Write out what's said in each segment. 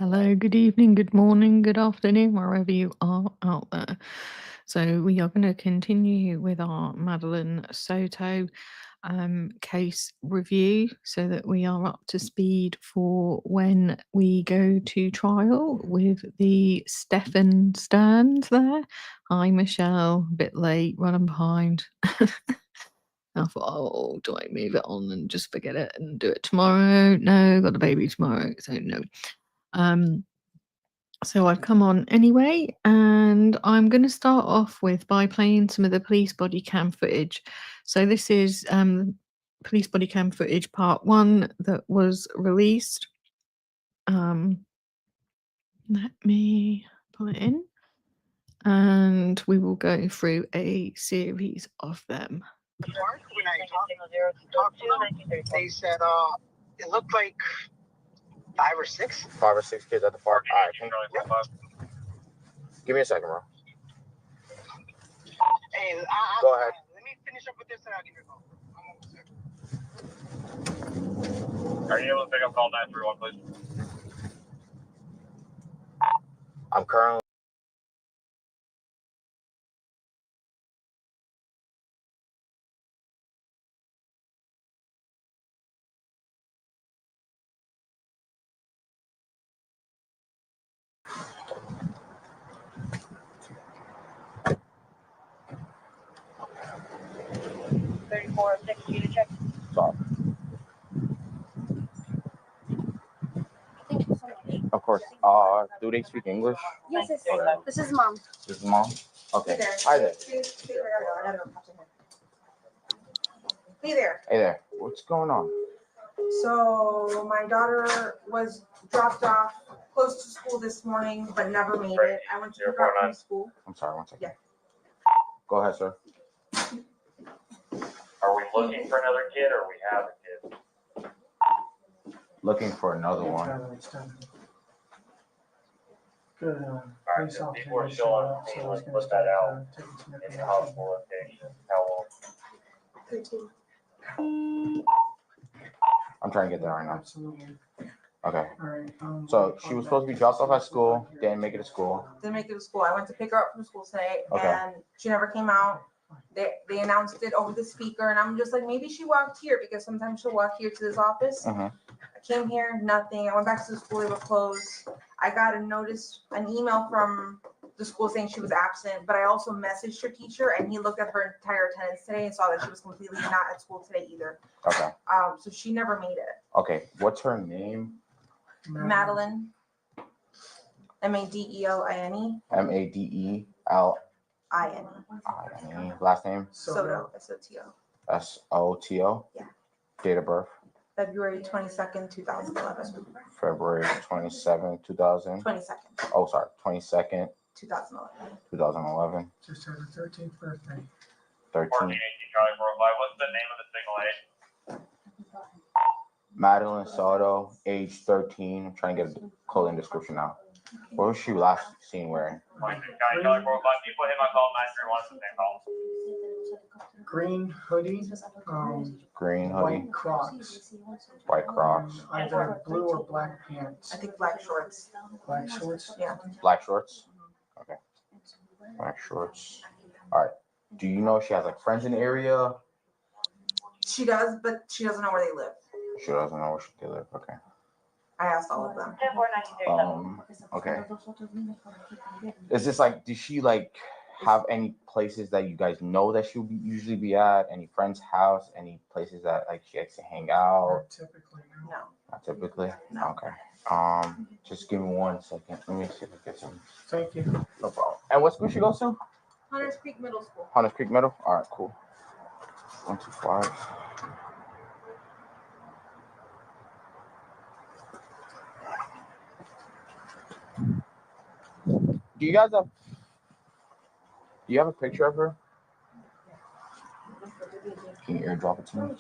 Hello, good evening, good morning, good afternoon, wherever you are out there. So we are going to continue with our Madeline Soto case review so that we are up to speed for when we go to trial with the Stephan Sterns there. Hi, Michelle, a bit late, running behind. I thought, oh, do I move it on and just forget it and do it tomorrow? No, got the baby tomorrow, so no. So I've come on anyway, and I'm going to start off by playing some of the police body cam footage. So this is police body cam footage part 1 that was released. Let me pull it in, and we will go through a series of them. When I talked to them, they said it looked like 5 or 6. 5 or 6 kids at the park. All right. Give me a second, bro. Hey, Go ahead. Let me finish up with this and I'll give you a call. Are you able to pick up call 931, please? I'm currently. Sorry. Thank you so much. Of course. Do they speak English? Yes, yes. Okay. This is mom. This is mom? Okay. Hi there. Hey there. Hey there. What's going on? So my daughter was dropped off close to school this morning, but never made it. I went to pick her up from school. I'm sorry, 1 second. Yeah. Go ahead, sir. Are we looking for another kid or we have a kid? Looking for another one. Good. Alright, so people are still on the scene, let's put that out in the hospital location. How long? I'm trying to get there right now. Absolutely. Okay. All right. So she was supposed to be dropped off at school, didn't make it to school. Didn't make it to school. I went to pick her up from school today, Okay. and she never came out. They announced it over the speaker, and I'm just like, maybe she walked here because sometimes she'll walk here to this office. Mhm. I came here, nothing. I went back to the school, they were closed. I got an email from the school saying she was absent, but I also messaged her teacher, and he looked at her entire attendance today and saw that she was completely not at school today either. Okay. So she never made it. Okay. What's her name? Madeline. Madeline. Madeline. Last name? Soto. Soto. Soto? Yeah. Date of birth? February 22nd, 2011. February 27, 2000. 22nd. Oh, sorry. 22nd, 2011. 2011. Just had her 13th birthday. 13. 1418 Charlie 405. What's the name of the single aid? Madeline Soto, age 13. I'm trying to get a clothing description now. What was she last seen wearing? 26 County Charlie 405. People hit my call 931. It's the same call. Green hoodie. Green hoodie. White Crocs. White Crocs. Either blue or black pants. I think black shorts. Black shorts. Yeah. Black shorts? Okay. Black shorts. All right. Do you know if she has like friends in the area? She does, but she doesn't know where they live. She doesn't know where they live. Okay. I asked all of them. Okay. Is this like, does she like have any places that you guys know that she'll usually be at? Any friend's house? Any places that like she likes to hang out? Not typically. No. No. Not typically? No. Okay. Just give me 1 second. Let me see if I get some. Thank you. No problem. And what school she goes to? Hunters Creek Middle School. Hunters Creek Middle? All right, cool. 125. Do you have a picture of her? Can you airdrop it to me?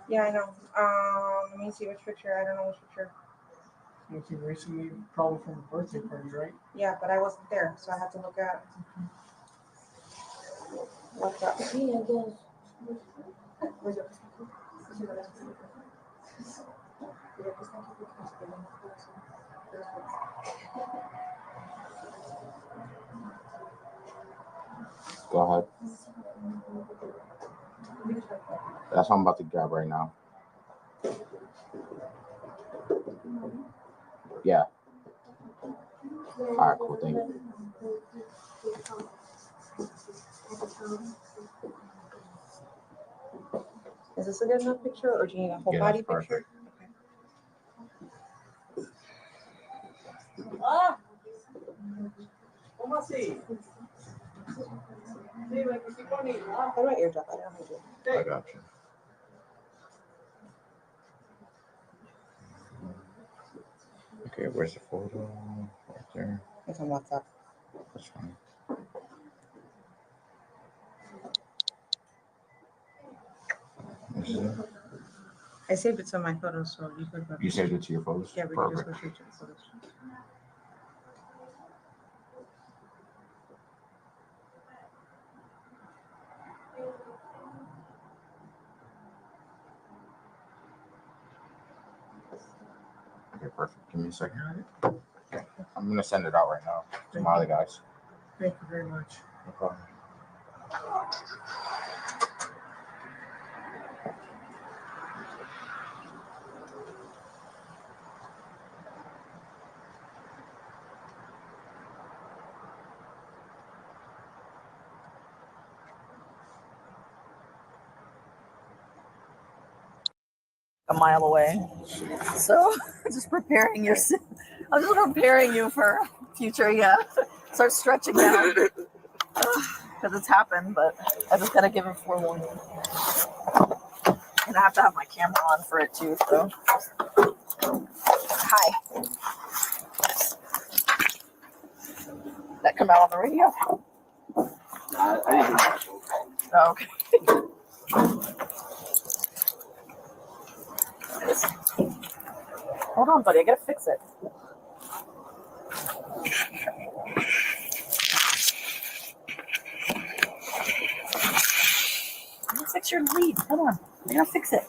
Yeah, I know. Let me see which picture. I don't know which picture. With you recently, probably from a birthday party, right? Yeah, but I wasn't there, so I had to look at. What's up? Go ahead. That's what I'm about to grab right now. Yeah. All right, cool. Thank you. Is this a good enough picture, or do you need a whole Yeah, body that's picture? Ah! ¿Cómo así? Sí, me quisí poner. How do I airdrop? I don't have to. I got you. Okay, where's the photo? Right there. It's on WhatsApp. That's fine. This is it. I saved it to my photos, so you could. You saved it to your photos? Yeah, we can just Perfect. go straight to the photos. Okay, perfect. Give me a second. Okay. I'm gonna send it out right now to my other guys. Thank you very much. No problem. A mile away. So just preparing your. I'm just preparing you for future. Yeah, start stretching now because it's happened. But I just gotta give it forewarning, and I have to have my camera on for it too. So hi. That come out on the radio? Oh, okay. Hold on, buddy. I gotta fix it. I'm gonna fix your lead. Hold on. I gotta fix it.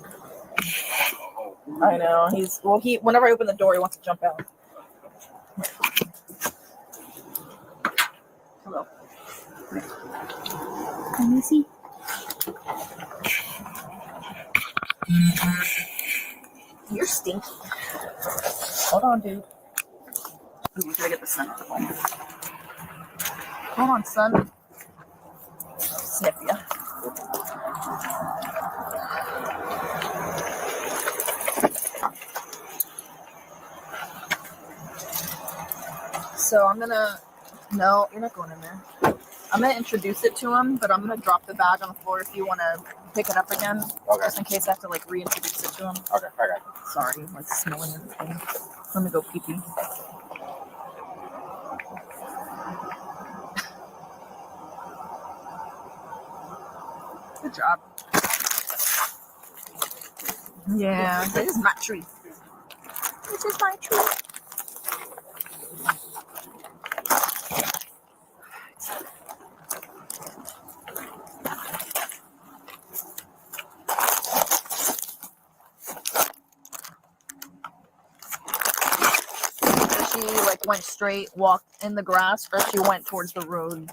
I know. Whenever I open the door, he wants to jump out. Hello. Can you see? You're stinky. Hold on, dude. Ooh, we gotta get the sun out of the way. Hold on, son. Sniff ya. So I'm gonna. No, you're not going in there. I'm gonna introduce it to him, but I'm gonna drop the bag on the floor if you want to pick it up again, Okay. just in case I have to like reintroduce it to him. Okay, I got you. Sorry, like smelling everything. Let me go pee pee. Good job. Yeah, this is my tree. This is my tree. She like went straight, walked in the grass, or she went towards the road,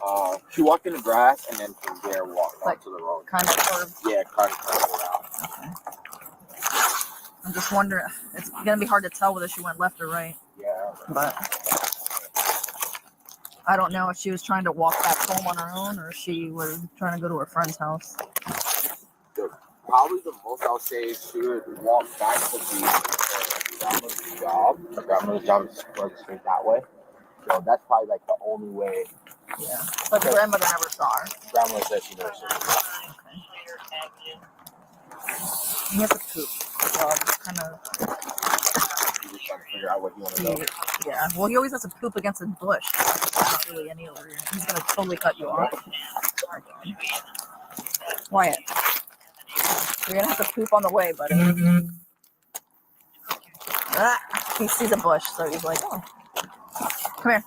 She walked in the grass and then from there walked Like- onto the road. kind of curved. Yeah, kind of around. Okay. I'm just wondering. It's gonna be hard to tell whether she went left or right, Yeah. but I don't know if she was trying to walk back home on her own or if she was trying to go to her friend's house. Probably the most I'll say is she would walk back to the grandmother's job. Her grandmother's job is straight that way. So that's probably like the only way. Yeah, but the grandmother never saw her. Grandmother said she never saw her. He has to poop, so I'm just kind of. You just trying to figure out what you want to know. Yeah, well, he always has to poop against a bush. Not really any over here. He's gonna totally cut you off. Wyatt, you're gonna have to poop on the way, buddy. Ah, he sees a bush, so he's like, "Oh, come here."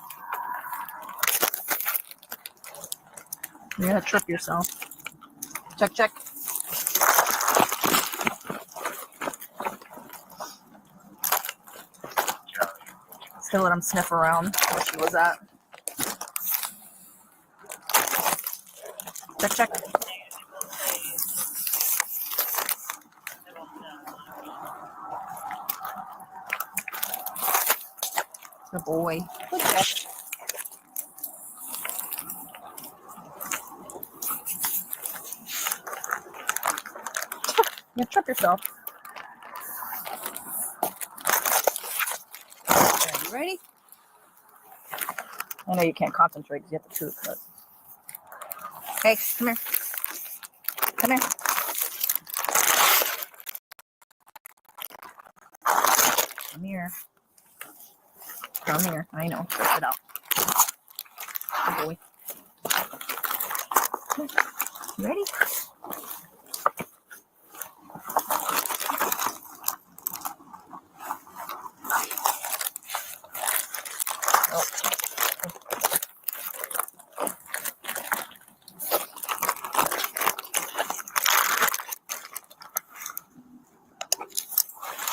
You're gonna trip yourself. Check, check. Just gonna let him sniff around where she was at. Check, check. Good boy. Good boy. You trip yourself. Are you ready? I know you can't concentrate because you have to poop, but. Hey, come here. Come here. Come here. Come here. I know. Check it out. Good boy. You ready? Oh.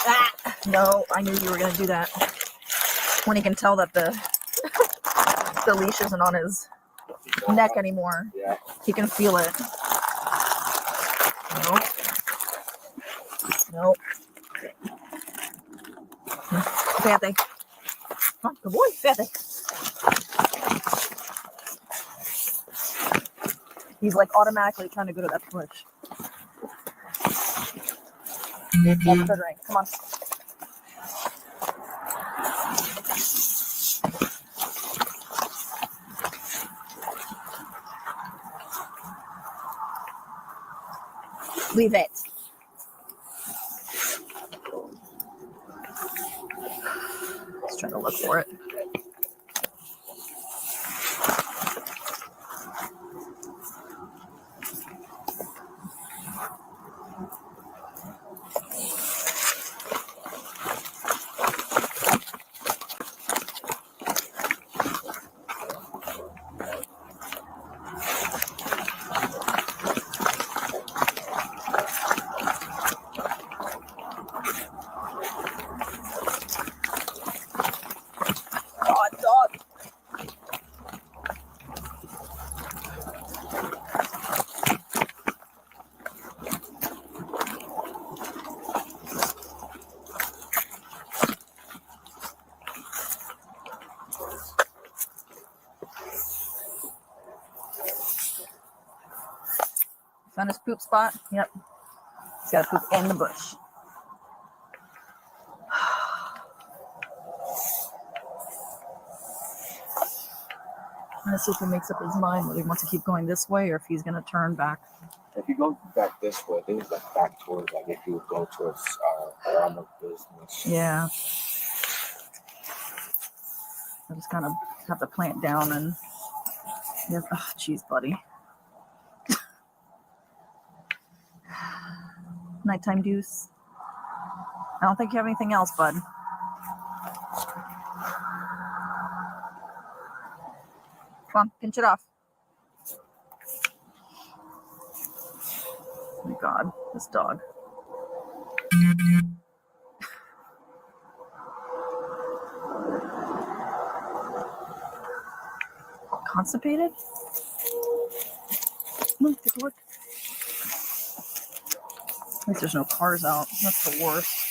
Ah, no, I knew you were going to do that. When he can tell that the leash isn't on his neck anymore. Yeah. He can feel it. Nope. Nope. Fíjate. Come on, good boy. Fíjate. He's like automatically trying to go to that push. That's the drink. Come on. Leave it. Just trying to look for it. Dog. Found his poop spot? Yep. He's got to poop in the bush. Let's see if he makes up his mind whether he wants to keep going this way or if he's going to turn back. If you go back this way, things like back towards, like if you would go towards around the business. Yeah. I just kind of have to plant down and. Oh, jeez, buddy. Nighttime deuce. I don't think you have anything else, bud. Come on, pinch it off. Oh my God, this dog. Constipated? Come on, get to work. At least there's no cars out. That's the worst.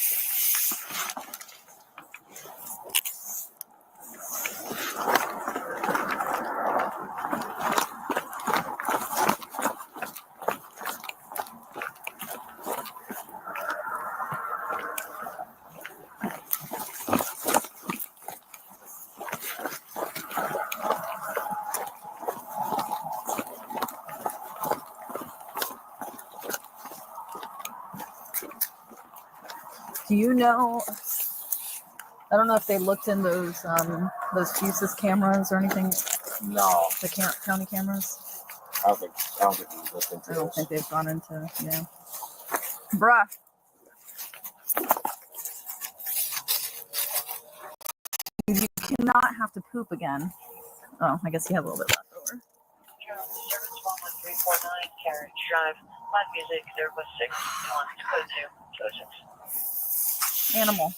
Do you know? I don't know if they looked in those fuses cameras or anything. No, The county cameras. I don't think you looked into I don't this. think they've gone into. Yeah. Bruh. You cannot have to poop again. Oh, I guess you have a little bit left over. Service 11349, Carriage Drive. Live music, there was 6. Code 2, 206. Animal.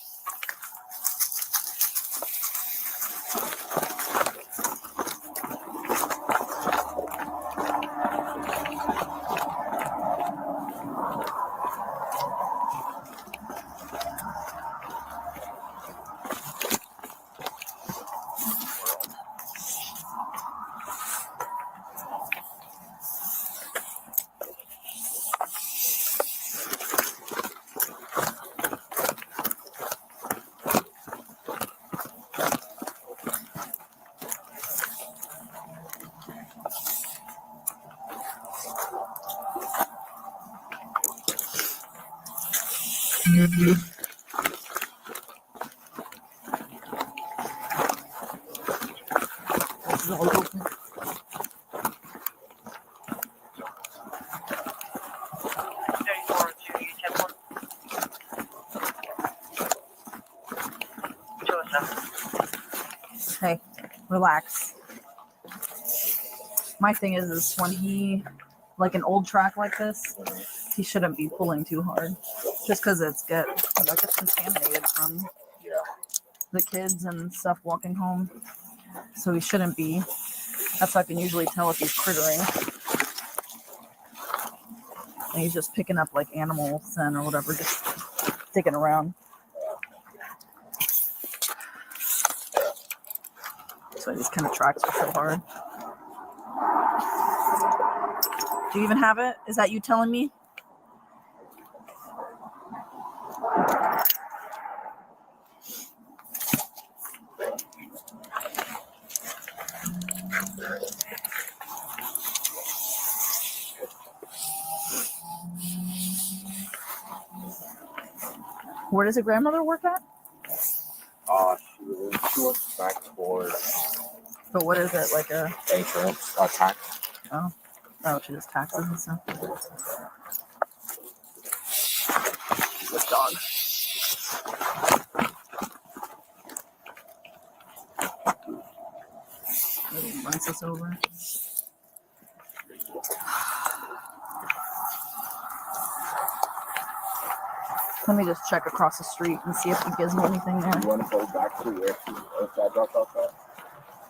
This is all open. 34 to 10-1. 207. Hey, relax. My thing is when he, like an old track like this, he shouldn't be pulling too hard. Just because it gets contaminated from the kids and stuff walking home. So he shouldn't be. That's how I can usually tell if he's crittering. And he's just picking up like animal scent or whatever, just digging around. So these kind of tracks are so hard. Do you even have it? Is that you telling me? Where does your grandmother work at? She works back for But what is it? Like a insurance tax. oh, she does taxes and stuff. This dog. Maybe runs us over. Let me just check across the street and see if he gives me anything there. You want to go back to where that dropped off at?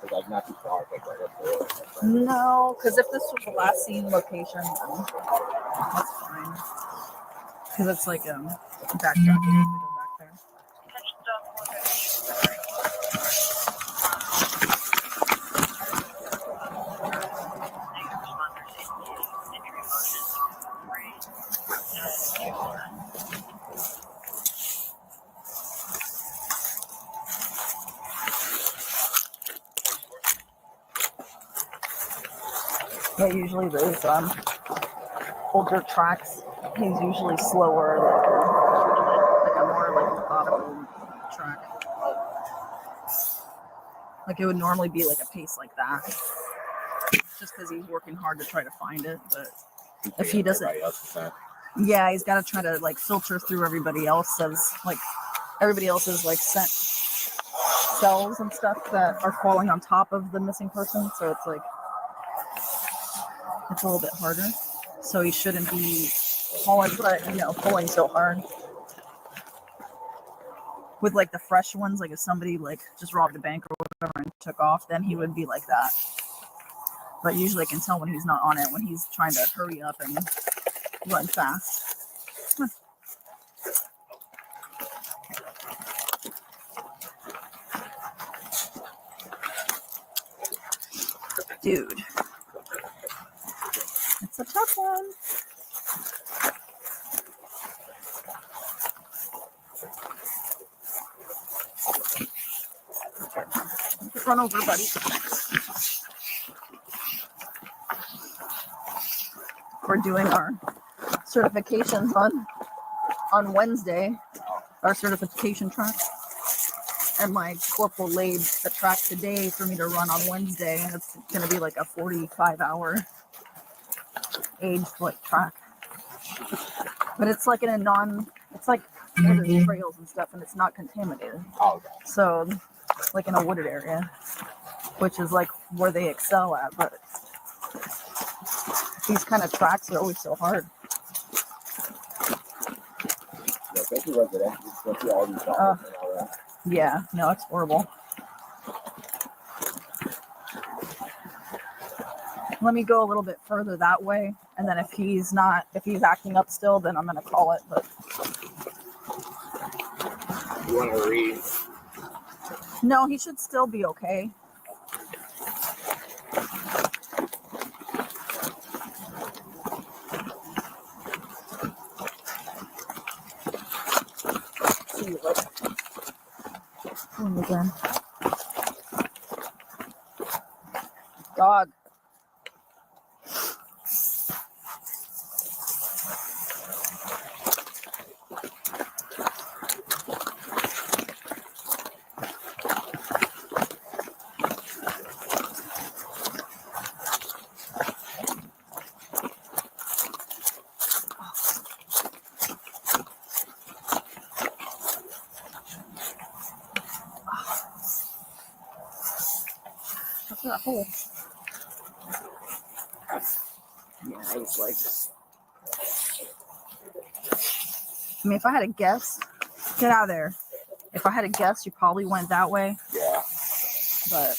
It's like not too far, like right up there. No, because if this was the last seen location, then that's fine. Because it's like backtrack. We have to go back there. Yeah, usually those older tracks, he's usually slower, like a more like methodical track. Like it would normally be like a pace like that, just because he's working hard to try to find it. But if he doesn't, yeah, he's got to try to like filter through everybody else's like scent cells and stuff that are falling on top of the missing person. So it's like it's a little bit harder. So he shouldn't be pulling so hard. With like the fresh ones, like if somebody like just robbed a bank or whatever and took off, then he would be like that. But usually I can tell when he's not on it, when he's trying to hurry up and run fast. Dude. It's a tough one. Run over, buddy. We're doing our certifications on Wednesday, our certification track. And my corporal laid the track today for me to run on Wednesday, and it's going to be like a 45-hour aged like track. But it's like it's like wooded trails and stuff, and it's not contaminated. Oh, okay. So, like in a wooded area, which is like where they excel at. But these kind of tracks are always so hard. Yeah, especially residential. You see all these dogs and all that. Yeah, no, it's horrible. Let me go a little bit further that way, and then if he's acting up still, then I'm gonna call it. But You want to read? no, he should still be okay. See you later. Again. Dog. cool. Yeah, I was like, I mean, if I had to guess, get out of there. If I had to guess, you probably went that way. Yeah. But,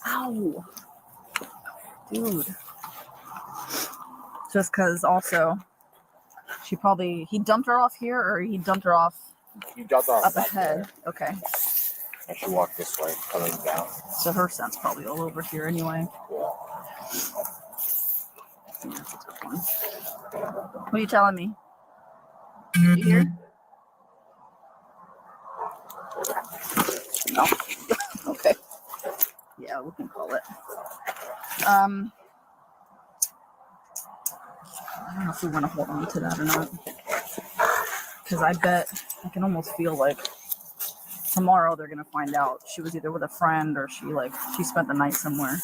ow, dude. Just because also, he dumped her off here, or he dumped her off You jumped off up back ahead. there, Okay. and she walked this way, coming down. So her scent's probably all over here anyway. Yeah. Yeah, that's a good one. What are you telling me? You hear? No. Okay. Yeah, we can call it. I don't know if we want to hold on to that or not. Because I bet I can almost feel like tomorrow they're gonna find out she was either with a friend or she spent the night somewhere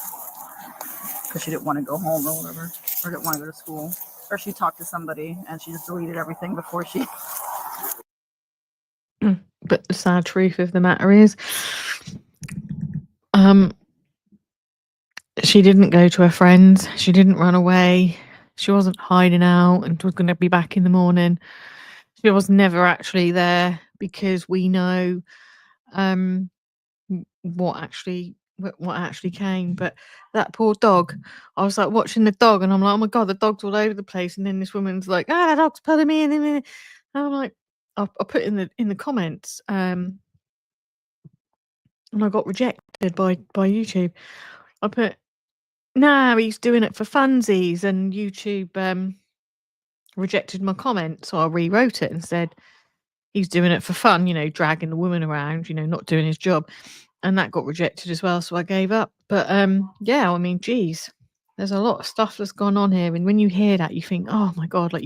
because she didn't want to go home or whatever, or didn't want to go to school, or she talked to somebody and she just deleted everything before she. But the sad truth of the matter is, she didn't go to her friends. She didn't run away. She wasn't hiding out and was going to be back in the morning. She was never actually there because we know what actually came. But that poor dog, I was like watching the dog and I'm like, oh my God, the dog's all over the place. And then this woman's like, the dog's pulling me in. And I'm like, I put in the comments, and I got rejected by YouTube. I put, no, he's doing it for funsies, and YouTube rejected my comment, so I rewrote it and said he's doing it for fun, dragging the woman around, not doing his job, and that got rejected as well, so I gave up. But yeah, I mean, geez, there's a lot of stuff that's gone on here, and when you hear that, you think, oh my God, like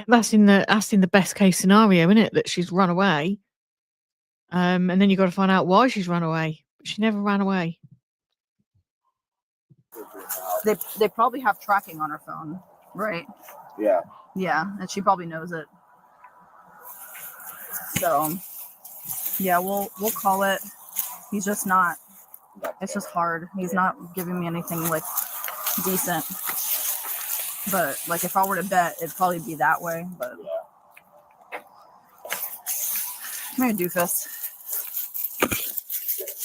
that's in the best case scenario, isn't it? That she's run away, and then you got to find out why she's run away. She never ran away. They probably have tracking on her phone, right? Yeah. Yeah, and she probably knows it. So, yeah, we'll call it. He's just not. It's just hard. He's not giving me anything like decent. But like, if I were to bet, it'd probably be that way. But maybe doofus.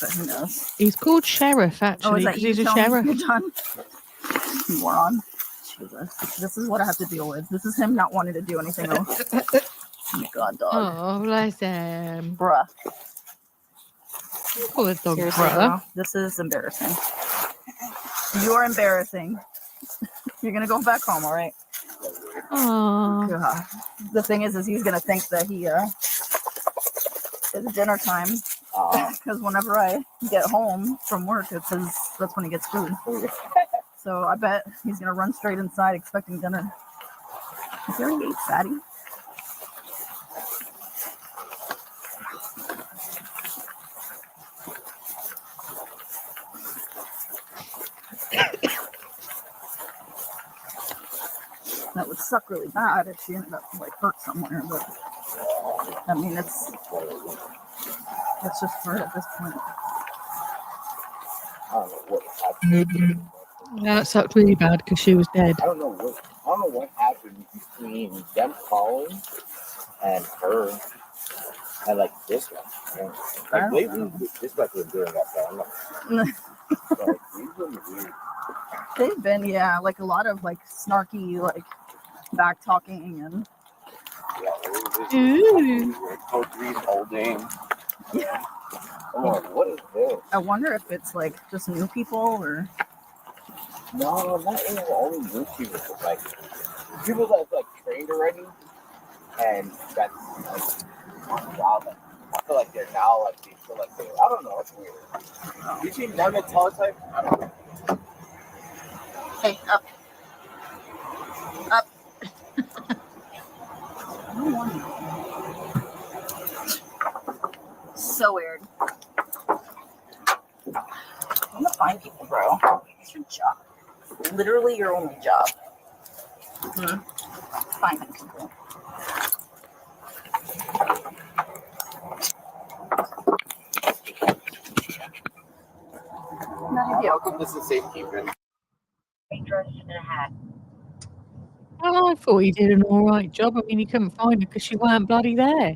But who knows? He's called Sheriff, actually, because he's a sheriff. You're done. Moron. Jesus. This is what I have to deal with. This is him not wanting to do anything else. Oh my God, dog. Oh, bless him. Bruh. Call the dog Seriously, bruh. bro. This is embarrassing. You're embarrassing. You're gonna go back home, all right? Aww. God. The thing is he's gonna think that it's dinner time. Because whenever I get home from work, that's when he gets food. So I bet he's gonna run straight inside expecting dinner. Is there any fatty? That would suck really bad if she ended up hurt somewhere, but I mean it's just hurt at this point. I don't know what happened. Yeah, that sucked really bad because she was dead. I don't know what happened between them calling and her and this one. Like lately, this guy's been doing that. I don't know. He's been weird. They've been, yeah, a lot of snarky, back talking and. Poetry's holding. Yeah. Oh, what is this? I wonder if it's just new people or. No, not even only new people, but people that's trained already, and that's wow. I feel like they're now they feel like they. I don't know. It's weird. You seen them at teletype? I don't know. Hey, up. Up. So weird. I'm gonna find people, bro. It's your job. Literally your only job. Finding people. I'll put this in safekeeping. White dress and a hat. Well, I thought he did an all right job. I mean, he couldn't find her because she weren't bloody there.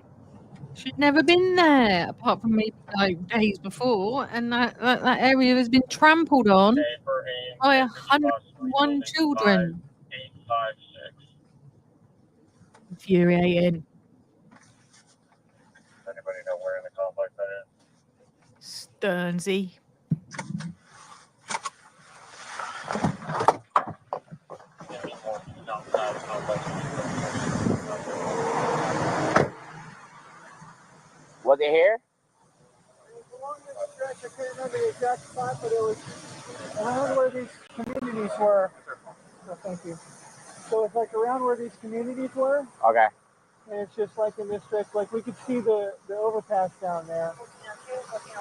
She'd never been there, apart from maybe like days before, and that area has been trampled on Pay for a by message possibly 101 building children. 5856. Infuriating. Anybody know where in the complex that is? Sternsy. There's one outside the complex. Was it here? Along this stretch, I can't remember the exact spot, but it was around where these communities were. Oh, thank you. So it's like around where these communities were, Okay. and it's just like in this stretch, like we could see the overpass down there.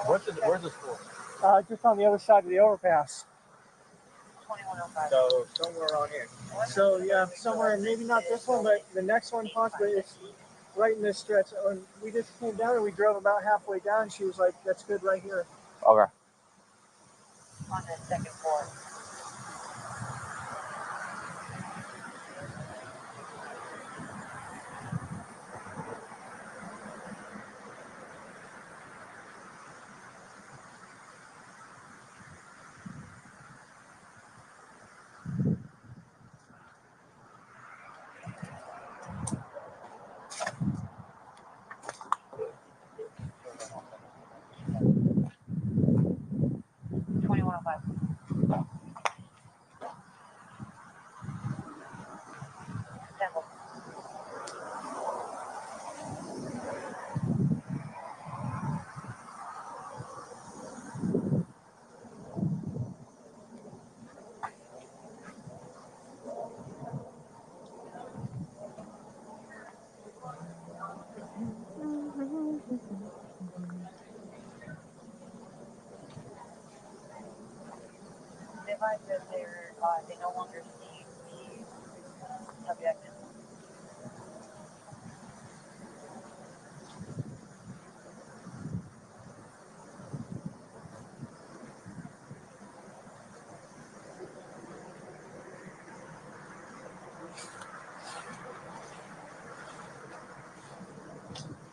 Where's the school? Just on the other side of the overpass. 2105. So somewhere on here. So yeah, somewhere, maybe not this one, but the next one possibly is right in this stretch. And we just came down and we drove about halfway down. She was like, "That's good right here." Okay. On the second floor. Temple. They advise that they no longer see the subject.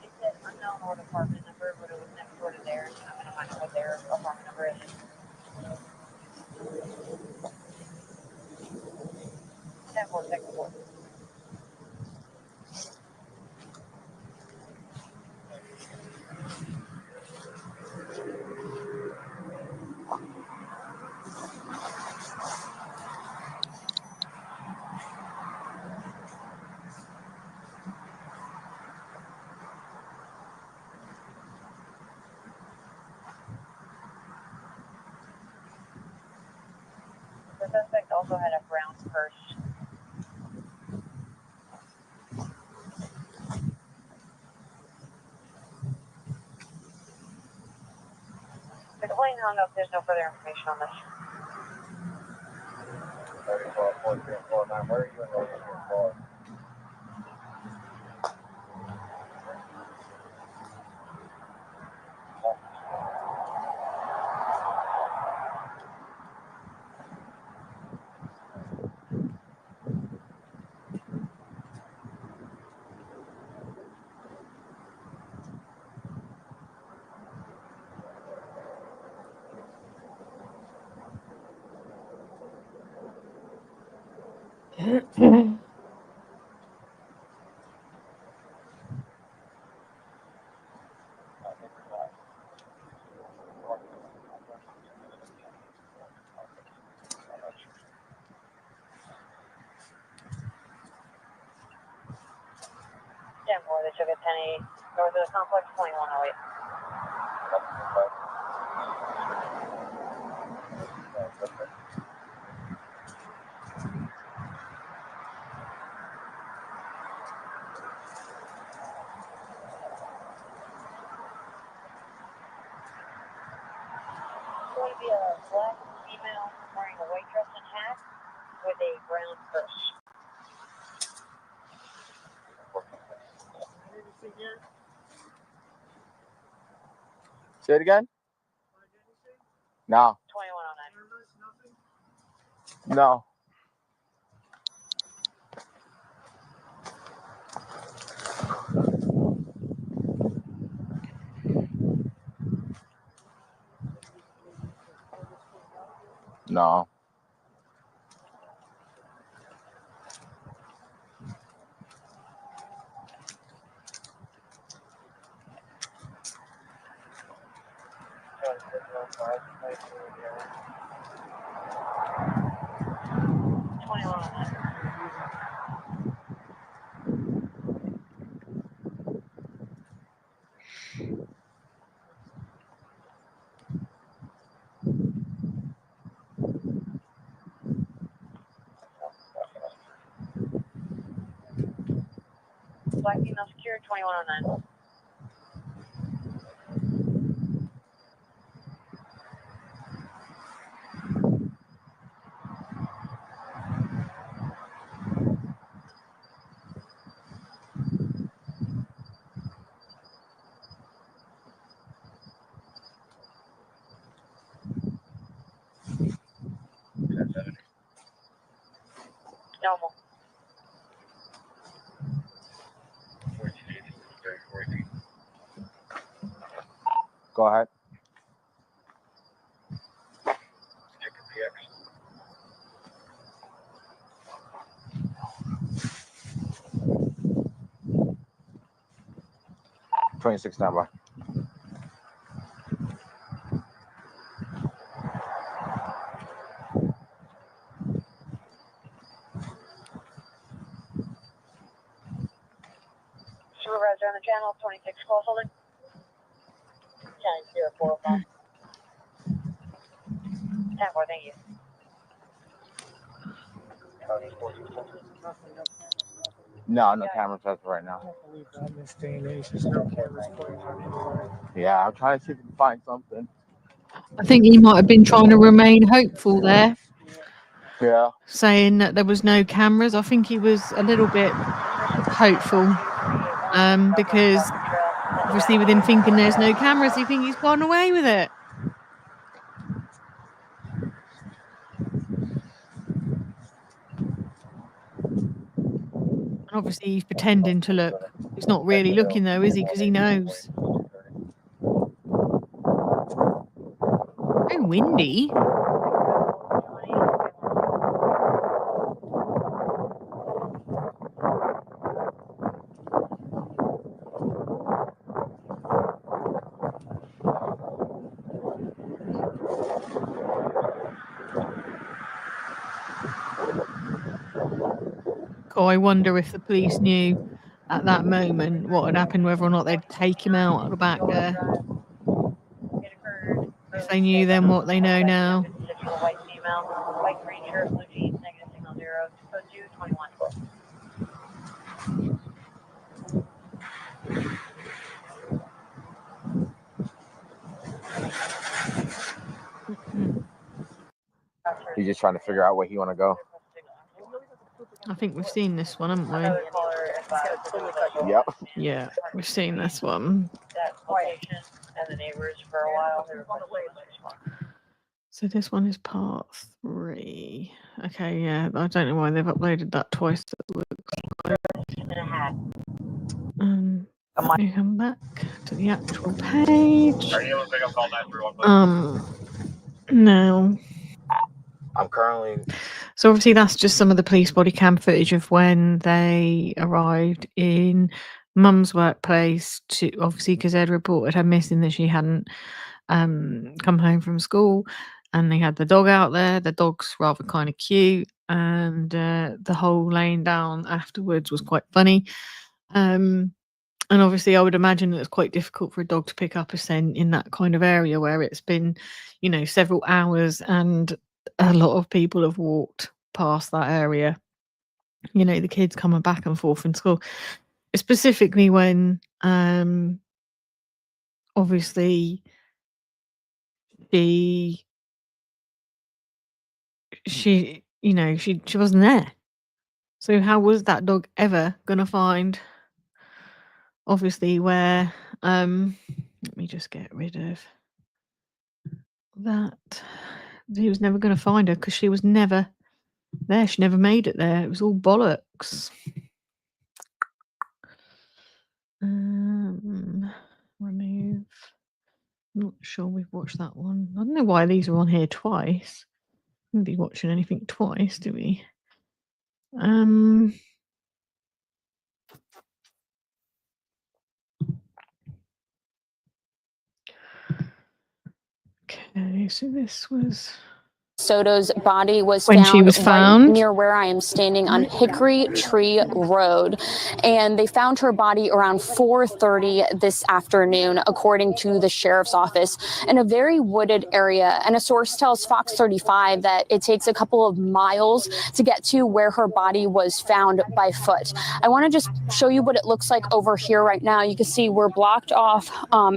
It said unknown or apartment number, but it was next door to theirs. I'm gonna find out what their apartment number is. 10-4, second floor. The suspect also had a brown purse. The plane hung up. There's no further information on this. 34, 43, 49. Where are you in those floors? Yeah, more. They took a 10-8 north of the complex, 2108. It's going to be a black female wearing a white dress and hat with a brown purse. Say it again? No. 2109. No. No. Black female secure 2109. Normal. Go ahead. $26 standby. Supervisor on the channel, 26 call holder. 10-0405. 10-4, thank you. No cameras as of right now. In this day and age, there's no cameras going on anywhere. Yeah, I'm trying to see if we can find something. I think he might have been trying to remain hopeful there, Yeah. saying that there was no cameras. I think he was a little bit hopeful, because obviously with him thinking there's no cameras, he thinks he's gone away with it. And obviously he's pretending to look. He's not really looking though, is he? Because he knows. Very windy. Oh, I wonder if the police knew at that moment what had happened, whether or not they'd take him out of the back there. If they knew then what they know now. White female, white green shirt, blue jeans, negative signal 0, code 221. He's just trying to figure out where he want to go. I think we've seen this one, haven't we? Yep. Yeah, we've seen this one. That location and the neighbors for a while. They were both So this one is part 3. Okay, yeah, I don't know why they've uploaded that twice. Let me come back to the actual page. Are you able to pick up call 931? No. I'm currently. So obviously that's just some of the police body cam footage of when they arrived in Mum's workplace, to obviously because they'd reported her missing, that she hadn't come home from school, and they had the dog out there. The dog's rather kind of cute, and the whole laying down afterwards was quite funny. And obviously I would imagine that it's quite difficult for a dog to pick up a scent in that kind of area where it's been, several hours and a lot of people have walked past that area. The kids coming back and forth from school. Specifically when obviously she wasn't there. So how was that dog ever gonna find, obviously, where let me just get rid of that. He was never gonna find her because she was never There, she never made it there. It was all bollocks. Remove. Not sure we've watched that one. I don't know why these are on here twice. We wouldn't be watching anything twice, do we? Okay, so this was Soto's body was when she found was right found. near where I am standing on Hickory Tree Road, and they found her body around 4:30 this afternoon, according to the sheriff's office, in a very wooded area. And a source tells Fox 35 that it takes a couple of miles to get to where her body was found by foot. I want to just show you what it looks like over here right now. You can see we're blocked off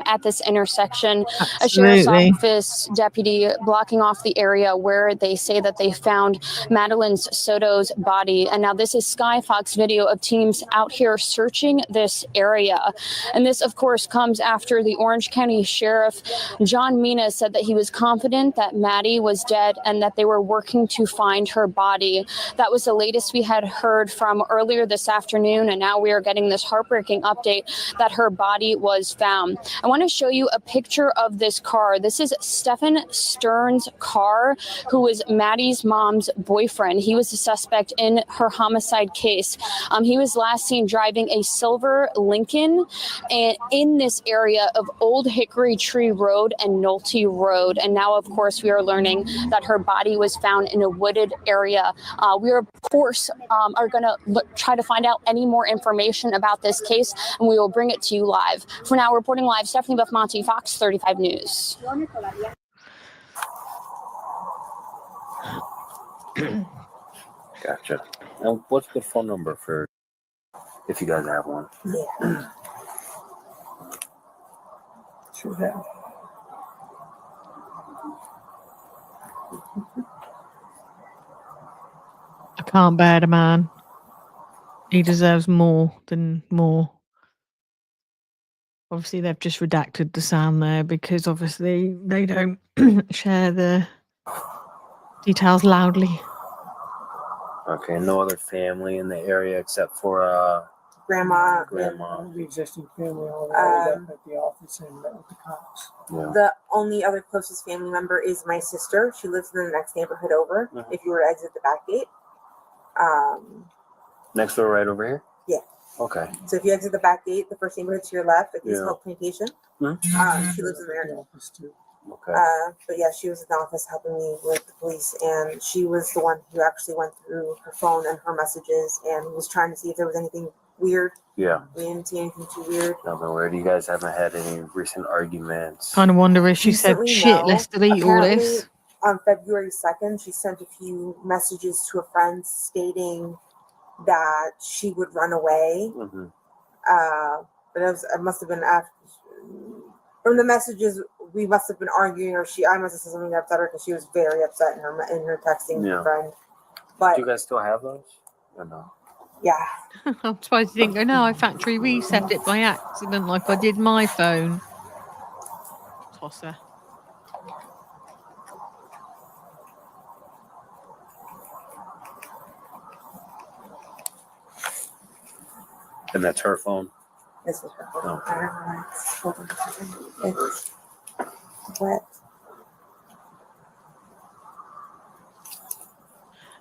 at this intersection. A sheriff's Absolutely. office deputy blocking off the area where they say that they found Madeline Soto's body. And now this is Sky Fox video of teams out here searching this area. And this, of course, comes after the Orange County Sheriff, John Mina, said that he was confident that Maddie was dead and that they were working to find her body. That was the latest we had heard from earlier this afternoon. And now we are getting this heartbreaking update that her body was found. I want to show you a picture of this car. This is Stephan Sterns' car, who was Maddie's mom's boyfriend. He was the suspect in her homicide case. He was last seen driving a silver Lincoln and in this area of Old Hickory Tree Road and Nolte Road. And now, of course, we are learning that her body was found in a wooded area. We are, of course, are going to try to find out any more information about this case, and we will bring it to you live. For now, reporting live, Stephanie Buffmonte, Fox 35 News. Gotcha. And what's the phone number for if you guys have one? Yeah. Should have. I can't bear the man. He deserves more than more. Obviously, they've just redacted the sound there because obviously they don't share the details loudly. Okay, no other family in the area except for Grandma. The existing family already left at the office and met with the cops. Yeah. The only other closest family member is my sister. She lives in the next neighborhood over. Mhm. If you were to exit the back gate. Next door, right over here. Yeah. Okay. So if you exit the back gate, the first neighborhood to your left, like East Yeah. Hope Plantation. Mhm. She lives in there. The office too. Okay. But yeah, she was in the office helping me with the police, and she was the one who actually went through her phone and her messages and was trying to see if there was anything weird. Yeah. We didn't see anything too weird. Nothing weird. You guys haven't had any recent arguments? Kind of wonder if she said, Recently, shit, no. let's delete all Apparently, this. on February 2nd, she sent a few messages to a friend stating that she would run away. Mm-hmm. But it must have been after. From the messages, we must have been arguing, or I must have said something that upset her because she was very upset in her texting with Yeah. her friend. But Do you guys still have those? Or no? yeah, I'm surprised you didn't go, no, I factory reset it by accident like I did my phone. Tosser. And that's her phone? this is her. Oh. I don't know why it's hold on a second. It's wet.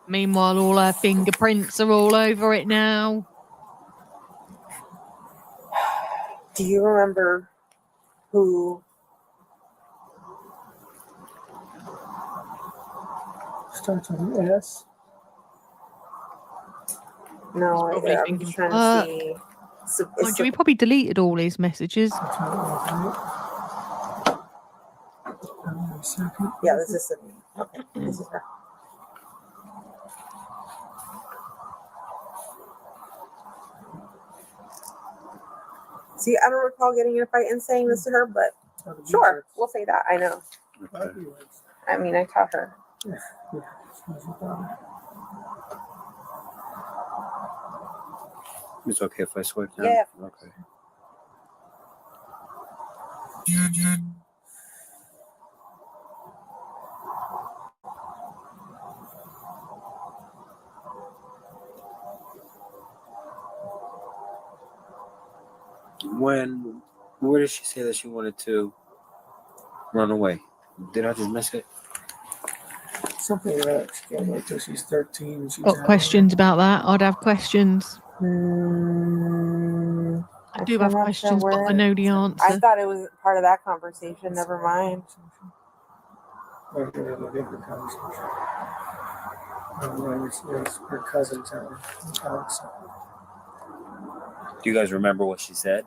Meanwhile, all her fingerprints are all over it now. Do you remember who Starts with an S. No, He's probably I'm thinking, just trying fuck. to see. So, Mind you, he probably deleted all his messages. That's not right. Wait a second. yeah, this is okay. This is her. See, I don't recall getting in a fight and saying this to her, but sure, we'll say that. I know. Okay. I mean, I taught her. Yeah. It's okay if I switch now? Yeah. Okay. Where did she say that she wanted to run away? Did I just miss it? Something that she can't wait till she's 13. She's Got questions about that? I'd have questions. I do have I'm not sure questions, but I where. know the I answer. thought it was part of that conversation. Never mind. Or we have a different conversation. And then it's her cousin's house. Do you guys remember what she said?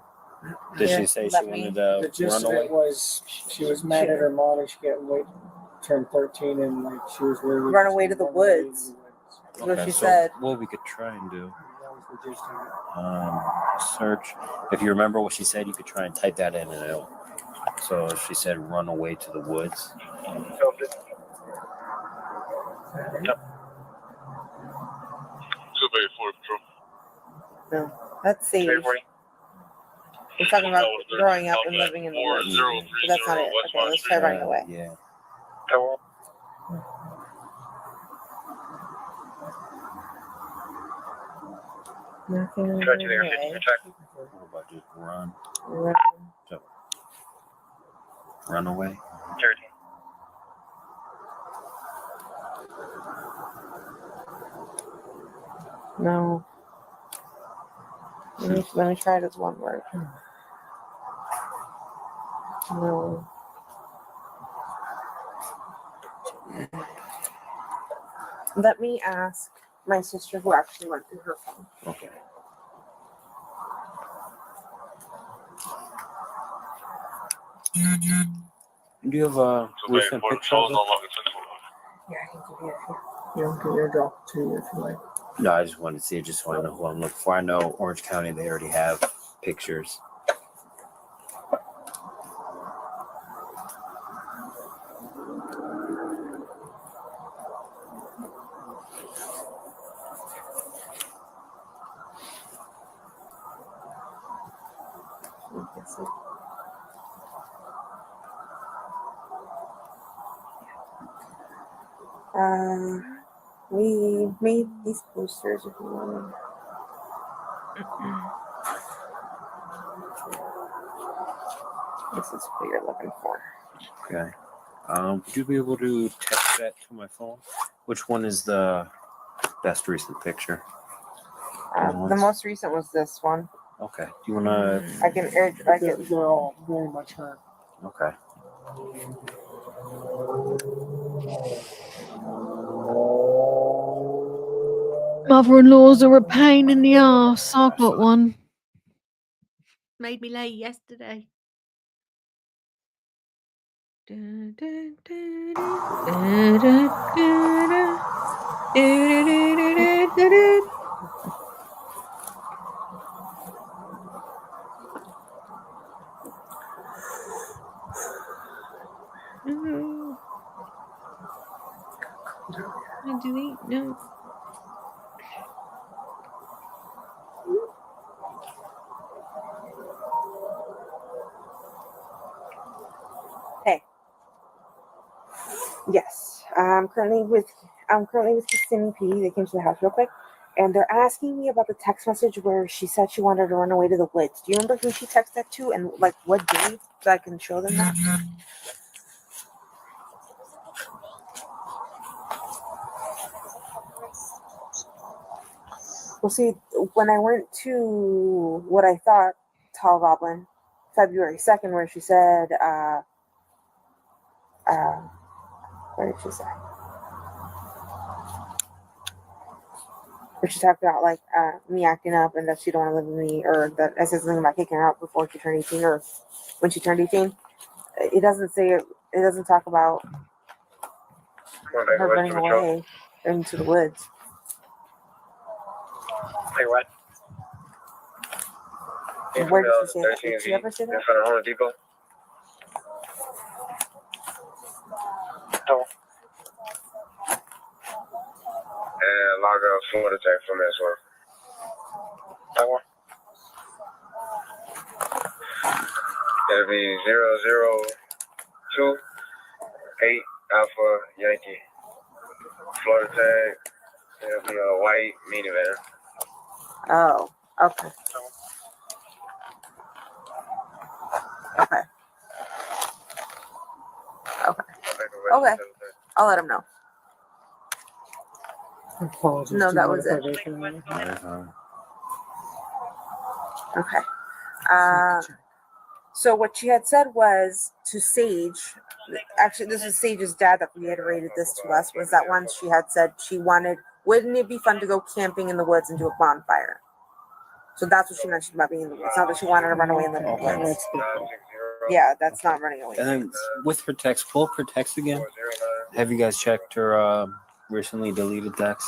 Did she say she wanted to The gist run of away? it was she was mad at her mom and she can't wait to turn 13 and like she was really Run away to the woods. That's what she said. What we could try and do, That was the gist of it. search. If you remember what she said, you could try and type that in and it'll. So she said, run away to the woods. No, that's Sage. We're talking about growing up and living in the woods. But that's not it. Okay, let's try running away. Yeah. Nothing. What about just run? So, run away. No. Let me try this one word. No. Let me ask my sister who actually went through her phone. Okay. Do you have a recent picture of it? Yeah, I can give you a few. You know, get your dog too if you like. No, I just wanted to see it just so I know who I'm looking for. I know Orange County, they already have pictures. We made these posters if you want. This is what you're looking for. Okay. Would you be able to text that to my phone? Which one is the best recent picture? The most recent was this one. Okay. Do you want to? I can. They're all very much her. Okay. Mother-in-laws are a pain in the arse. I've got one. Made me late yesterday. Delete, no. Hey. Yes. I'm currently with Kissimmee PD. They came to the house real quick, and they're asking me about the text message where she said she wanted to run away to the woods. Do you remember who she texted that to, and like what day, so I can show them that? Well, see, when I went to what I thought Tall Goblin, February 2nd, where she said, what did she say? Where she talked about like me acting up and that she don't want to live with me, or that I said something about kicking her out before she turned 18, or when she turned 18. It doesn't say it. It doesn't talk about her running away into the woods. Hey, what? Where did she say that? Did she ever say that? In front of Home Depot. Oh. And log out Florida Tech from as well. Tower. It'll be 002-8 Alpha Yankee. Florida Tech. It'll be a white minivan. Oh, okay. Okay. Okay. I'll let him know. No, that was it. Okay. So what she had said was to Sage, actually this is Sage's dad that reiterated this to us, was that once she had said she wanted, wouldn't it be fun to go camping in the woods and do a bonfire? So that's what she mentioned about being in the woods. Not that she wanted to run away in the woods. Yeah, that's not running away. And then with her text, pull up her text again. Have you guys checked her recently deleted text?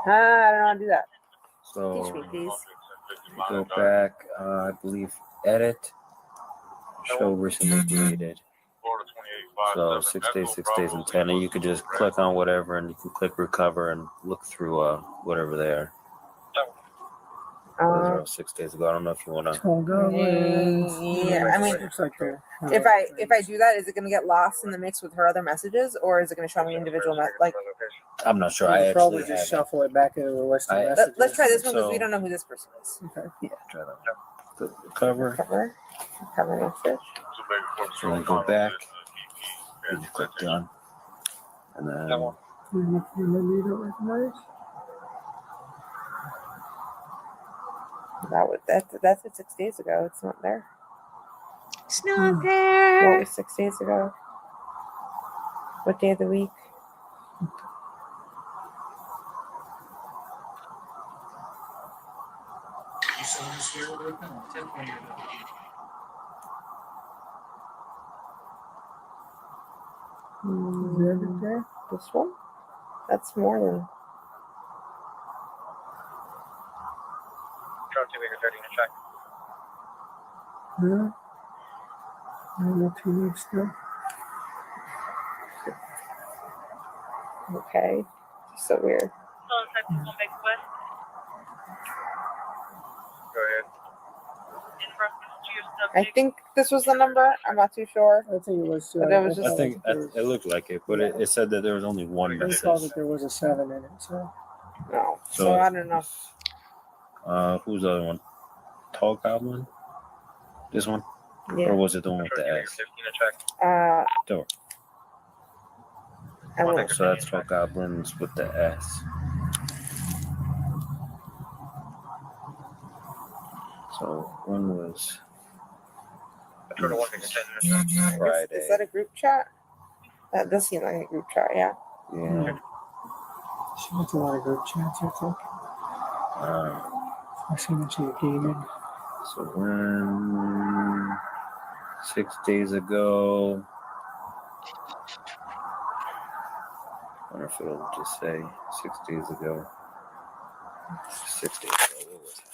I don't know how to do that. So Teach me, please. go back, I believe, edit, show recently deleted. So 6 days, and 10. And you could just click on whatever and you can click recover and look through whatever they are. Those are all 6 days ago. I don't know if you want to. Yeah, I mean, if I do that, is it going to get lost in the mix with her other messages, or is it going to show me individual like? I'm not sure. I I probably actually just haven't. shuffle it back into the list of messages. Let's try this one because we So- don't know who this person is. Okay. Yeah, try that. Click recover. Cover message. So then go back. You just click done. And then That's it 6 days ago. It's not there. It's not there. What was 6 days ago? What day of the week? This one? That's more than. Yeah. I don't know, 2 weeks ago. Okay. So weird. I think this was the number. I'm not too sure. I think it was. But it was I just. think it looked like it, but it said that there was only one I recall message. that there was a 7 in it. So No. So I don't know. Who's the other one? Tall Goblin? This one? Yeah. Or was it the one with the S? Door. So that's Tall Goblins with the S. So one was Friday. Is that a group chat? That does seem like a group chat, yeah. Yeah. she gets a lot of group chats, I think. Especially when she's gaming. So when 6 days ago, I wonder if it'll just say 6 days ago. 6 days ago, what was it?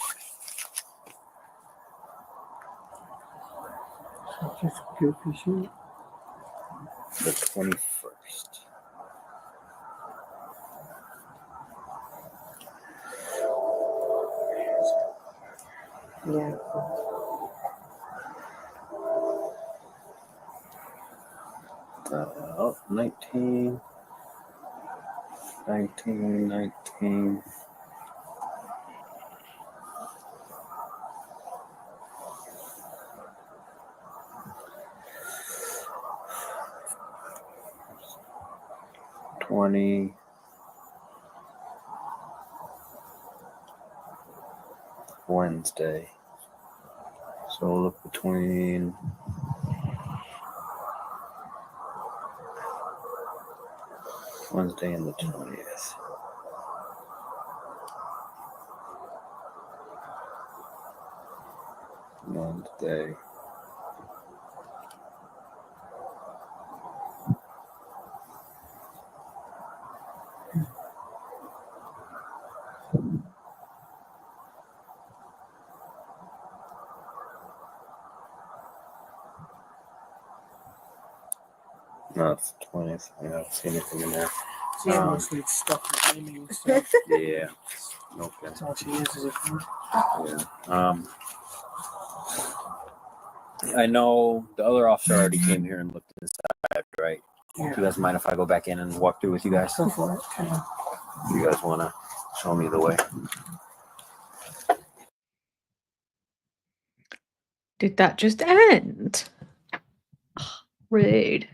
Just goofy shit. The 21st. Yeah. Oh, 19. 19. Wednesday. So we'll look between Wednesday and the 20th. Wednesday. No, it's the 20th. I don't see anything in there. She's mostly stuff for gaming and stuff. Yeah. Okay. That's all she uses it for. Yeah. I know the other officer already came here and looked inside, right? Yeah. Do you guys mind if I go back in and walk through with you guys? Go for it. Okay. You guys want to show me the way? Did that just end? Rude.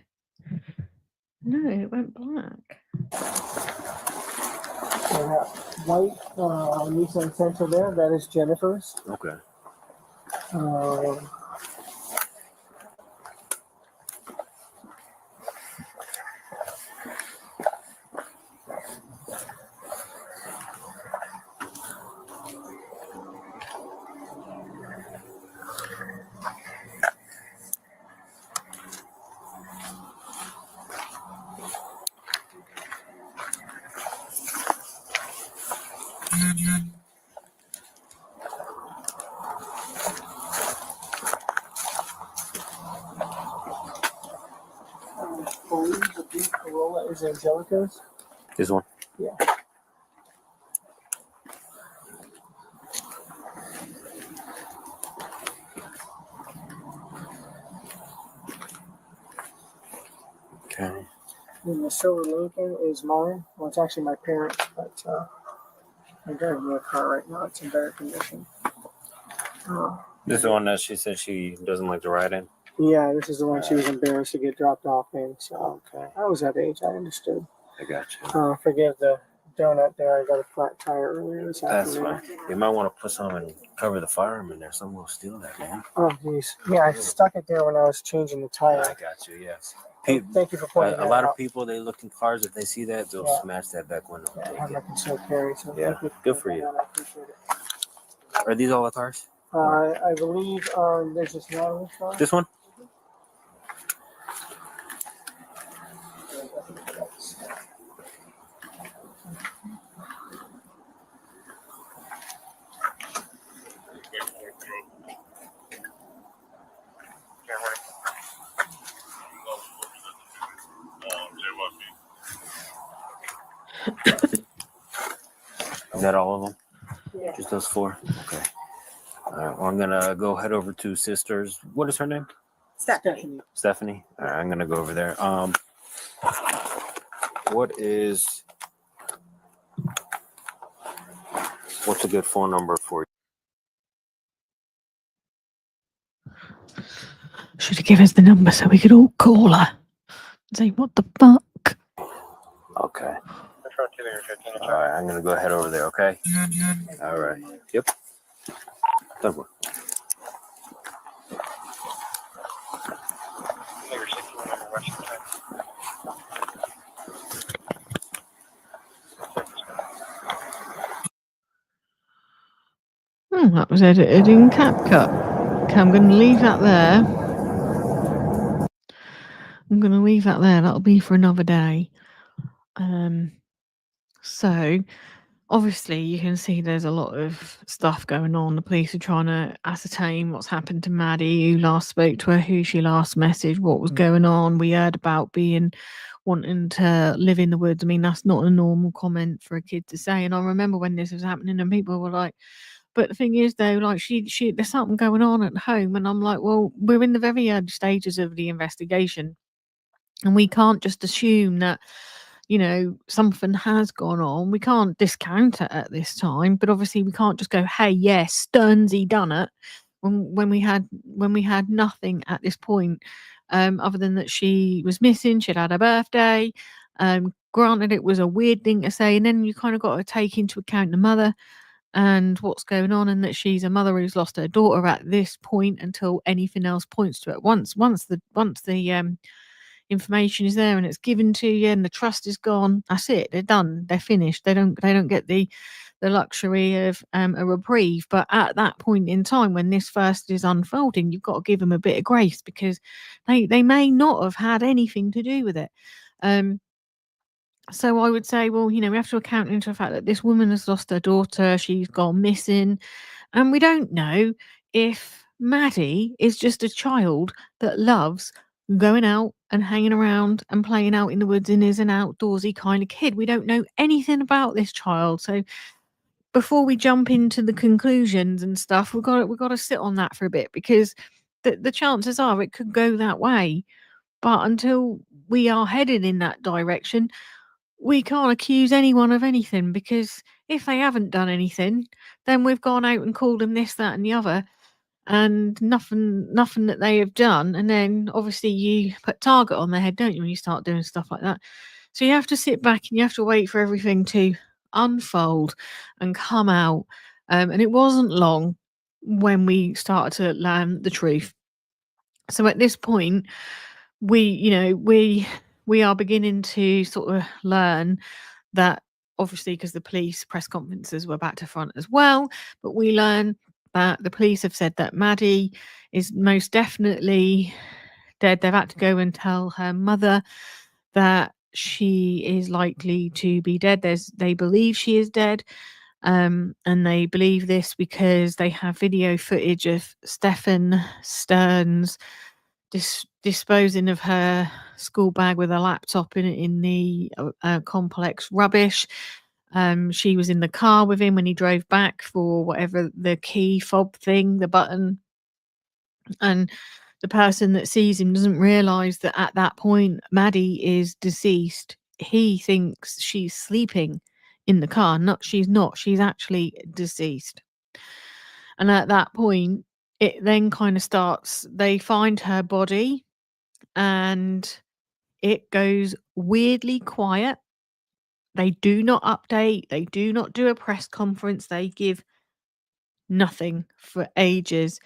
No, it went black. That white Nissan Sentra there, that is Jennifer's. Okay. I believe the blue Corolla is Angelica's. This one? Yeah. Okay. And the silver Lincoln is mine. Well, it's actually my parents, but I'm driving my car right now. It's in better condition. This is the one that she said she doesn't like to ride in? Yeah, this is the one she was embarrassed to get dropped off in. So Okay. I was that age. I understood. I got you. Forgive the donut there. I got a flat tire earlier this That's afternoon. fine. You might want to put some and cover the fireman there. Someone will steal that, man. Oh, jeez. Yeah, I stuck it there when I was changing the tire. I got you, yes. Thank you for pointing that A lot out. of people, they look in cars. If they see that, they'll smash that back window. Yeah, I Take have my it. concealed carry. So Yeah, thank you good for for pointing you. that out. I appreciate it. Are these all the cars? I believe there's just one car. This one? Is that all of them? Yeah. Just those four? Okay. All right. Well, I'm going to go head over to Sisters. What is her name? Stephanie. Stephanie. All right. I'm going to go over there. What's a good phone number for you? Should have given us the number so we could all call her. Say, what the fuck? Okay. All right. I'm going to go head over there, okay? All right. Yep. Don't worry. Oh, that was edited in CapCut. Okay, I'm going to leave that there. That'll be for another day. So obviously you can see there's a lot of stuff going on. The police are trying to ascertain what's happened to Maddie, who last spoke to her, who she last messaged, what was going on. We heard about wanting to live in the woods. I mean, that's not a normal comment for a kid to say. And I remember when this was happening and people were like, but the thing is though, like she there's something going on at home. And I'm like, well, we're in the very early stages of the investigation. And we can't just assume that, something has gone on. We can't discount it at this time, but obviously we can't just go, hey, yes, Sternsy done it when we had nothing at this point, other than that she was missing, she'd had her birthday. Granted, it was a weird thing to say, and then you kind of got to take into account the mother and what's going on, and that she's a mother who's lost her daughter at this point until anything else points to it. Once the information is there and it's given to you and the trust is gone, that's it, they're done, they're finished. They don't get the luxury of a reprieve. But at that point in time when this first is unfolding, you've got to give them a bit of grace, because they may not have had anything to do with it. So I would say, well, we have to account into the fact that this woman has lost her daughter, she's gone missing, and we don't know if Maddie is just a child that loves going out and hanging around and playing out in the woods and is an outdoorsy kind of kid. We don't know anything about this child. So before we jump into the conclusions and stuff, we've got to sit on that for a bit, because the chances are it could go that way. But until we are headed in that direction, we can't accuse anyone of anything, because if they haven't done anything, then we've gone out and called them this, that, and the other. and nothing that they have done. And then obviously you put target on their head, don't you, when you start doing stuff like that? So you have to sit back and you have to wait for everything to unfold and come out. And it wasn't long when we started to learn the truth. So at this point, we are beginning to sort of learn that, obviously, because the police press conferences were back to front as well, but we learn that the police have said that Maddie is most definitely dead. They've had to go and tell her mother that she is likely to be dead. They believe she is dead. And they believe this because they have video footage of Stephan Sterns disposing of her school bag with a laptop in the complex rubbish. She was in the car with him when he drove back for whatever the key fob thing, the button. And the person that sees him doesn't realise that at that point, Maddie is deceased. He thinks she's sleeping in the car. She's not. She's actually deceased. And at that point, it then kind of starts. They find her body and it goes weirdly quiet. They do not update. They do not do a press conference. They give nothing for ages.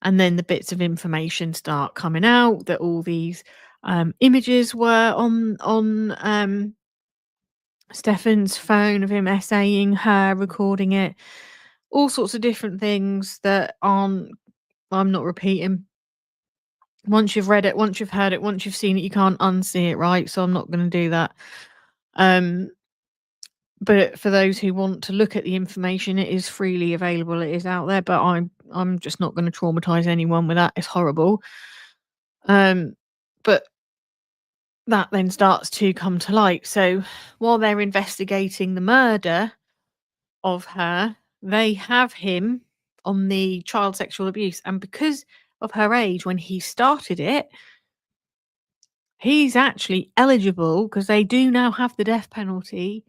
And then the bits of information start coming out that all these images were on Stephan's phone of him essaying her, recording it, all sorts of different things that I'm not repeating. Once you've read it, once you've heard it, once you've seen it, you can't unsee it, right? So I'm not going to do that. But for those who want to look at the information, it is freely available. It is out there, but I'm just not going to traumatize anyone with that. It's horrible. But that then starts to come to light. So while they're investigating the murder of her, they have him on the child sexual abuse. And because of her age when he started it, he's actually eligible, because they do now have the death penalty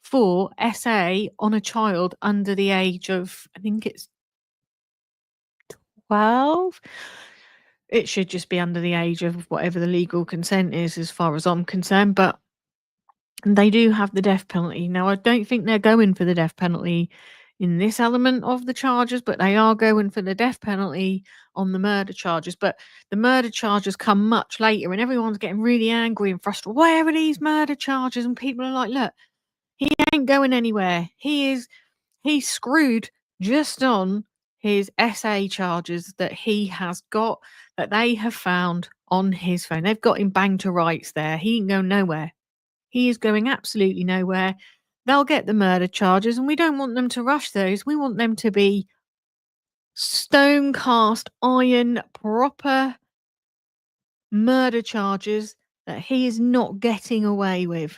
for SA on a child under the age of, I think it's 12. It should just be under the age of whatever the legal consent is, as far as I'm concerned. But they do have the death penalty. Now, I don't think they're going for the death penalty in this element of the charges, but they are going for the death penalty on the murder charges. But the murder charges come much later, and everyone's getting really angry and frustrated. Where are these murder charges? And people are like, look, he ain't going anywhere. He's screwed just on his SA charges that he has got, that they have found on his phone. They've got him banged to rights there. He ain't going nowhere. He is going absolutely nowhere. They'll get the murder charges, and we don't want them to rush those. We want them to be stone cast iron, proper murder charges that he is not getting away with.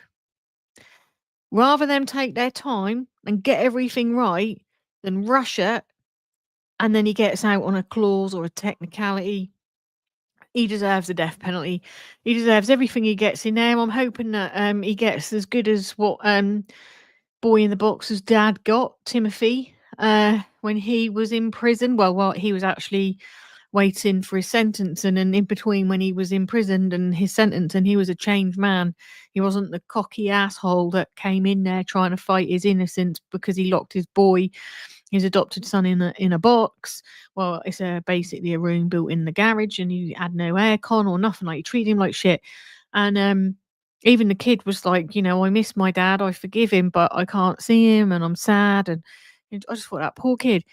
Rather them take their time and get everything right than rush it, and then he gets out on a clause or a technicality. He deserves a death penalty. He deserves everything he gets in there. I'm hoping that he gets as good as what Boy in the Box's dad got, Timothy, when he was in prison. Well, he was actually waiting for his sentence, and in between when he was imprisoned and his sentence, and he was a changed man. He wasn't the cocky asshole that came in there trying to fight his innocence because he locked his boy, his adopted son, in a box. Well, it's basically a room built in the garage, and he had no aircon or nothing. Like, he treated him like shit. And even the kid was like, I miss my dad, I forgive him, but I can't see him and I'm sad. And I just thought, that poor kid.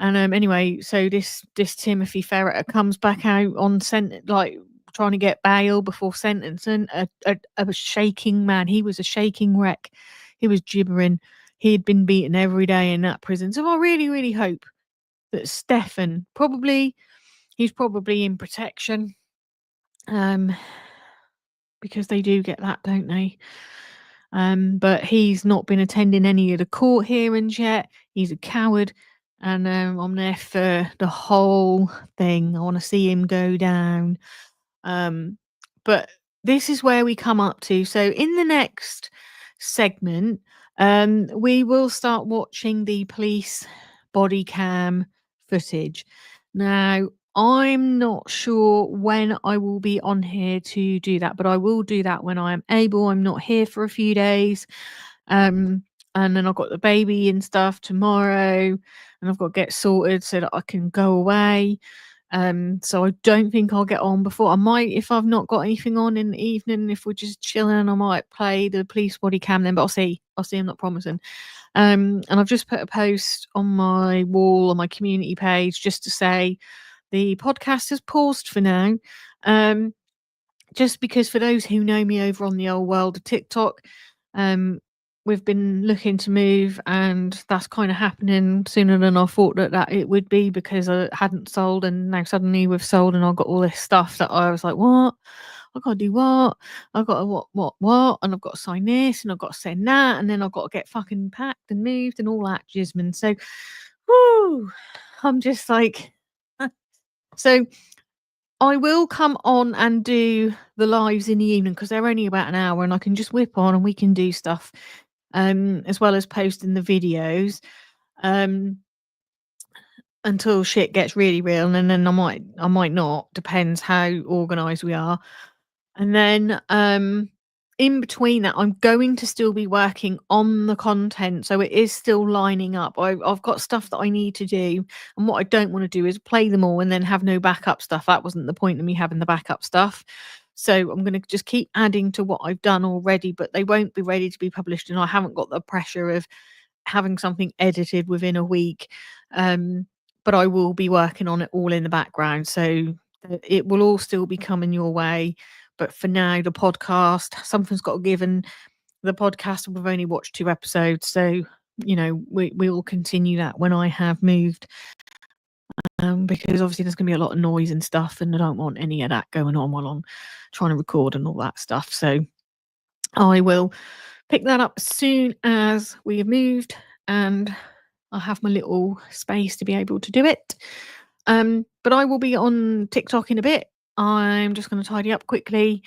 And anyway, so this Timothy Ferreter comes back out on trying to get bail before sentencing. A shaking man. He was a shaking wreck. He was gibbering. He had been beaten every day in that prison. So I really, really hope that Stephan, he's probably in protection. Because they do get that, don't they? But he's not been attending any of the court hearings yet. He's a coward. And I'm there for the whole thing. I want to see him go down. But this is where we come up to. So in the next segment, we will start watching the police body cam footage. Now, I'm not sure when I will be on here to do that, but I will do that when I am able. I'm not here for a few days. And then I've got the baby and stuff tomorrow, and I've got to get sorted so that I can go away. So I don't think I'll get on before. I might, if I've not got anything on in the evening, if we're just chilling, I might play the police body cam then, but I'll see. I'm not promising. And I've just put a post on my wall on my community page just to say the podcast has paused for now. Just because for those who know me over on the old world of TikTok, we've been looking to move, and that's kind of happening sooner than I thought that it would be, because I hadn't sold, and now suddenly we've sold, and I've got all this stuff that I was like, what? I gotta do what? I gotta what? And I've got to sign this, and I've got to send that, and then I've got to get fucking packed and moved and all that jismin. So, whoo, I'm just like, so I will come on and do the lives in the evening because they're only about an hour, and I can just whip on and we can do stuff, as well as posting the videos, until shit gets really real, and then I might not, depends how organised we are. And then in between that, I'm going to still be working on the content, so it is still lining up. I've got stuff that I need to do, and what I don't want to do is play them all and then have no backup stuff. That wasn't the point of me having the backup stuff. So I'm going to just keep adding to what I've done already, but they won't be ready to be published, and I haven't got the pressure of having something edited within a week. But I will be working on it all in the background, so it will all still be coming your way. But for now, the podcast, something's got to give, and the podcast, we've only watched 2 episodes, so we will continue that when I have moved, because obviously there's going to be a lot of noise and stuff, and I don't want any of that going on while I'm trying to record and all that stuff. So I will pick that up as soon as we have moved, and I'll have my little space to be able to do it. But I will be on TikTok in a bit. I'm just going to tidy up quickly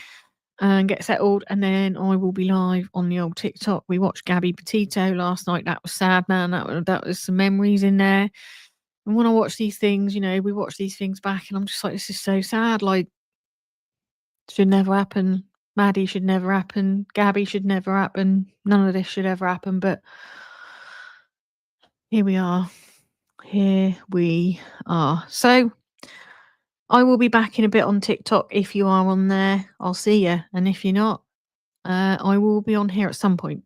and get settled, and then I will be live on the old TikTok. We watched Gabby Petito last night. That was sad, man. That was some memories in there. And when I watch these things, we watch these things back, and I'm just like, this is so sad. Like, should never happen. Maddie should never happen. Gabby should never happen. None of this should ever happen. But here we are. Here we are. So I will be back in a bit on TikTok. If you are on there, I'll see you. And if you're not, I will be on here at some point.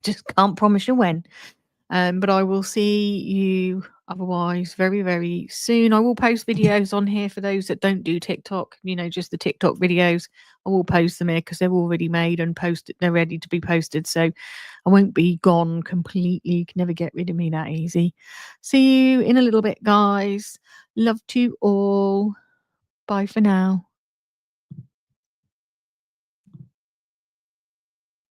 Just can't promise you when. But I will see you otherwise very, very soon. I will post videos on here for those that don't do TikTok, just the TikTok videos. I will post them here because they're already made and posted. They're ready to be posted. So I won't be gone completely. You can never get rid of me that easy. See you in a little bit, guys. Love to all. Bye for now.